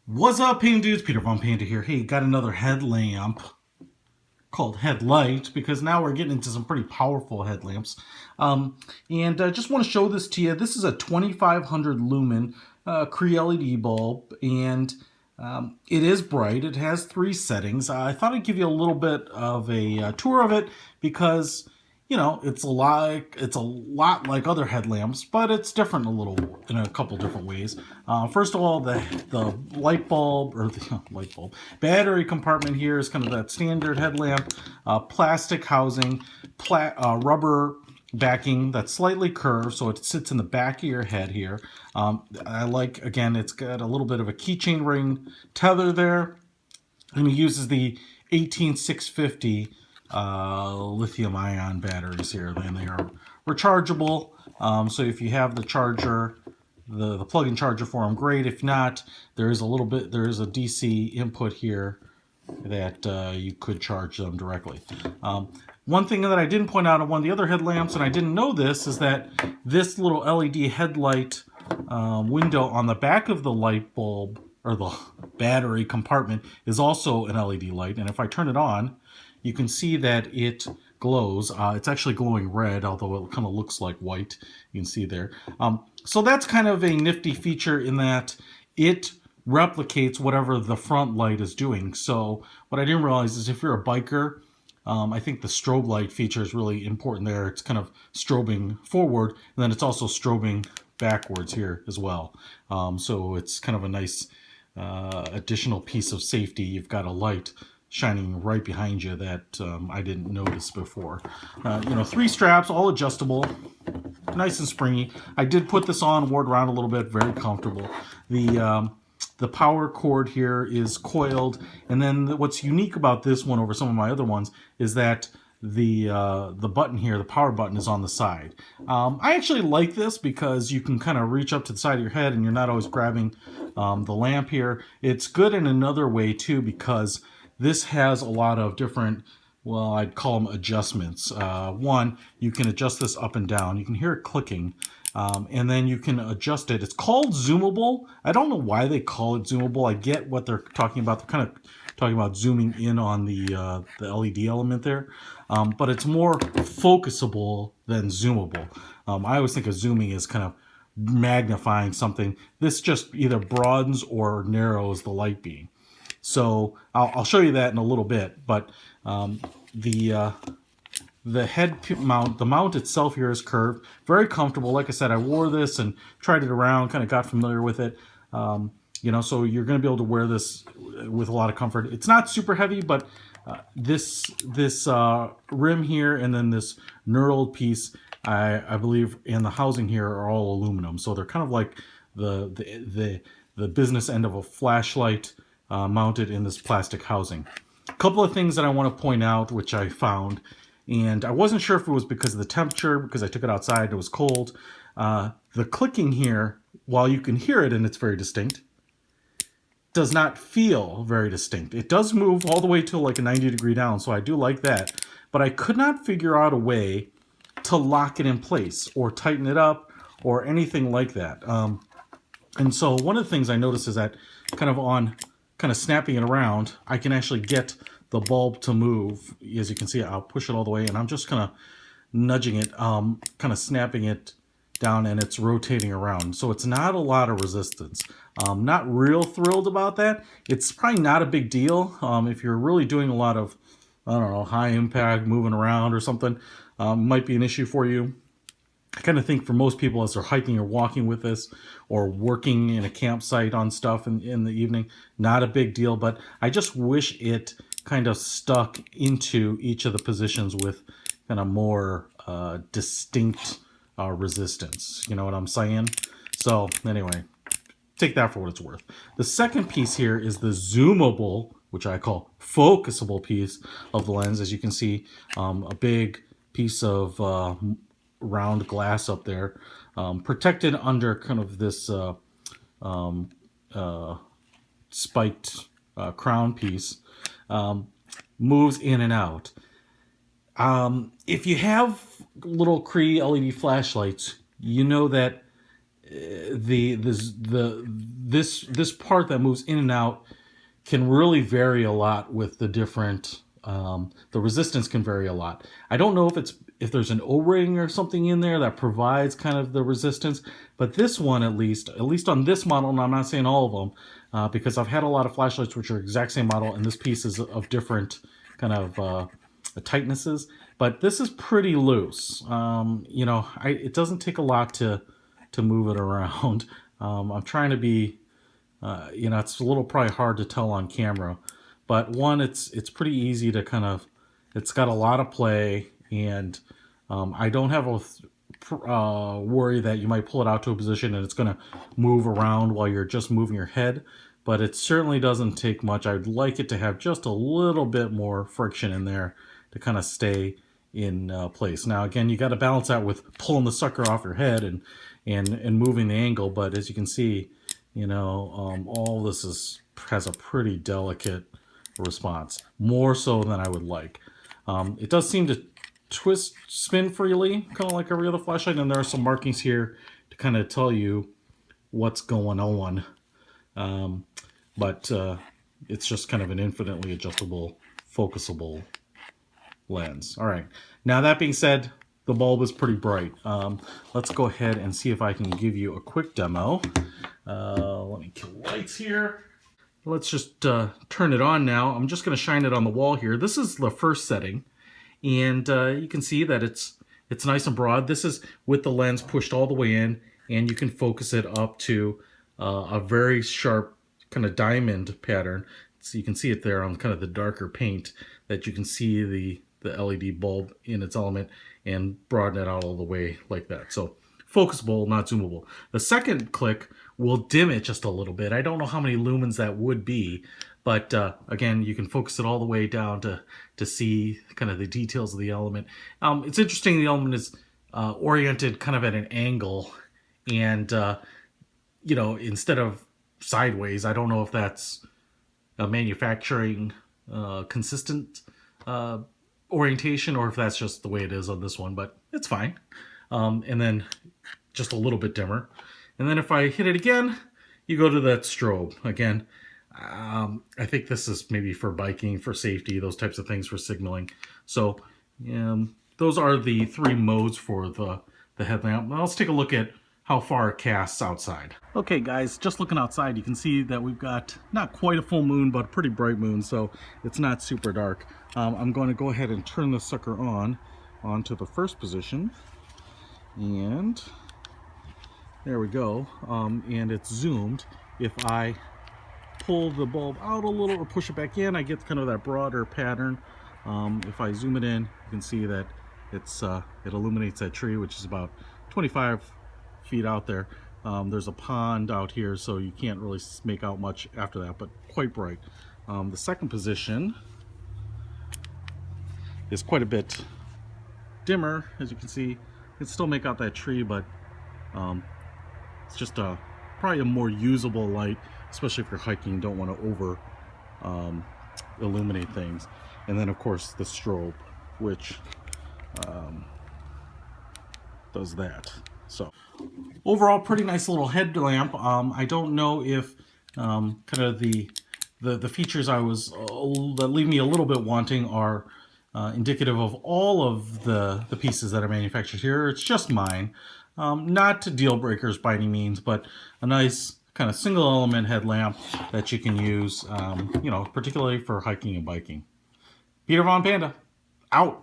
What's up, Panda dudes? Peter von Panda here. Hey, got another headlamp called Headlight because now we're getting into some pretty powerful headlamps. And I just want to show this to you. This is a 2500 lumen CREE LED bulb, and it is bright. It has 3 settings. I thought I'd give you a little bit of a tour of it because it's a lot like other headlamps, but it's different in a couple different ways. First of all, the light bulb, or the light bulb battery compartment here is kind of that standard headlamp, plastic housing, rubber backing that's slightly curved, so it sits in the back of your head here. I like, again, it's got a little bit of a keychain ring tether there, and it uses the 18650 lithium ion batteries here. Then they are rechargeable, so if you have the charger, the plug-in charger for them, great. If not, there is a DC input here that you could charge them directly. One thing that I didn't point out on one of the other headlamps, and I didn't know this, is that this little LED headlight window on the back of the light bulb, or the battery compartment, is also an LED light. And if I turn it on, you can see that it glows. It's actually glowing red, although it kind of looks like white. You can see there. So that's kind of a nifty feature in that it replicates whatever the front light is doing. So what I didn't realize is if you're a biker, I think the strobe light feature is really important there. It's kind of strobing forward, and then it's also strobing backwards here as well. So it's kind of a nice additional piece of safety. You've got a light shining right behind you that I didn't notice before. 3 straps, all adjustable, nice and springy. I did put this on, wore it around a little bit, very comfortable. The power cord here is coiled, and then what's unique about this one over some of my other ones is that the button here, the power button, is on the side. I actually like this because you can kind of reach up to the side of your head and you're not always grabbing the lamp here. It's good in another way too, because this has a lot of different, well, I'd call them adjustments. One, you can adjust this up and down. You can hear it clicking. And then you can adjust it. It's called zoomable. I don't know why they call it zoomable. I get what they're talking about. They're kind of talking about zooming in on the LED element there. But it's more focusable than zoomable. I always think of zooming as kind of magnifying something. This just either broadens or narrows the light beam. So I'll show you that in a little bit. But the head mount, the mount itself here is curved, very comfortable. Like I said, I wore this and tried it around, kind of got familiar with it. So you're going to be able to wear this with a lot of comfort. It's not super heavy, but this rim here and then this knurled piece, I believe, and the housing here are all aluminum. So they're kind of like the business end of a flashlight mounted in this plastic housing. A couple of things that I want to point out, which I found. And I wasn't sure if it was because of the temperature, because I took it outside, it was cold. The clicking here, while you can hear it and it's very distinct, does not feel very distinct. It does move all the way to like a 90-degree down, so I do like that. But I could not figure out a way to lock it in place or tighten it up or anything like that. And so one of the things I noticed is that kind of snapping it around, I can actually get the bulb to move. As you can see, I'll push it all the way, and I'm just kind of nudging it, kind of snapping it down, and it's rotating around. So it's not a lot of resistance. Not real thrilled about that. It's probably not a big deal. If you're really doing a lot of, I don't know, high impact, moving around or something, might be an issue for you. I kind of think for most people, as they're hiking or walking with this or working in a campsite on stuff in the evening, not a big deal. But I just wish it kind of stuck into each of the positions with kind of more distinct resistance. You know what I'm saying? So anyway, take that for what it's worth. The second piece here is the zoomable, which I call focusable piece of the lens. As you can see, a big piece of round glass up there, protected under kind of this spiked crown piece. Moves in and out. If you have little CREE LED flashlights, you know that this part that moves in and out can really vary a lot with the different. The resistance can vary a lot. I don't know if there's an O-ring or something in there that provides kind of the resistance, but this one at least on this model, and I'm not saying all of them, because I've had a lot of flashlights which are exact same model, and this piece is of different kind of tightnesses. But this is pretty loose. It doesn't take a lot to move it around. I'm trying to be, it's a little probably hard to tell on camera, but one, it's pretty easy to kind of, it's got a lot of play, and I don't have a worry that you might pull it out to a position and it's going to move around while you're just moving your head, but it certainly doesn't take much. I'd like it to have just a little bit more friction in there to kind of stay in place. Now, again, you got to balance that with pulling the sucker off your head and moving the angle, but as you can see, all this has a pretty delicate response, more so than I would like. It does seem to spin freely, kind of like every other flashlight, and there are some markings here to kind of tell you what's going on. But it's just kind of an infinitely adjustable, focusable lens. All right. Now, that being said, the bulb is pretty bright. Let's go ahead and see if I can give you a quick demo. Let me kill lights here. Let's just turn it on now. I'm just going to shine it on the wall here. This is the first setting, and you can see that it's nice and broad. This is with the lens pushed all the way in, and you can focus it up to a very sharp kind of diamond pattern. So you can see it there on kind of the darker paint, that you can see the LED bulb in its element and broaden it out all the way like that. So focusable, not zoomable. The second click will dim it just a little bit. I don't know how many lumens that would be, but again, you can focus it all the way down to see kind of the details of the element. It's interesting, the element is oriented kind of at an angle, and instead of sideways. I don't know if that's a manufacturing consistent orientation, or if that's just the way it is on this one, but it's fine. And then just a little bit dimmer. And then if I hit it again, you go to that strobe. Again, I think this is maybe for biking, for safety, those types of things, for signaling. So those are the three modes for the headlamp. Now let's take a look at how far it casts outside. Okay guys, just looking outside, you can see that we've got not quite a full moon, but a pretty bright moon, so it's not super dark. I'm going to go ahead and turn the sucker onto the first position, and there we go. And it's zoomed. If I pull the bulb out a little or push it back in, I get kind of that broader pattern. If I zoom it in, you can see that it illuminates that tree, which is about 25 feet out there. There's a pond out here, so you can't really make out much after that, but quite bright. The second position is quite a bit dimmer. As you can see, you can still make out that tree, but it's just probably a more usable light, especially if you're hiking and don't want to over illuminate things. And then of course the strobe, which does that. So overall, pretty nice little headlamp. I don't know if kind of the features that leave me a little bit wanting are indicative of all of the pieces that are manufactured here. It's just mine. Not to deal breakers by any means, but a nice kind of single element headlamp that you can use, particularly for hiking and biking. Peter Von Panda, out.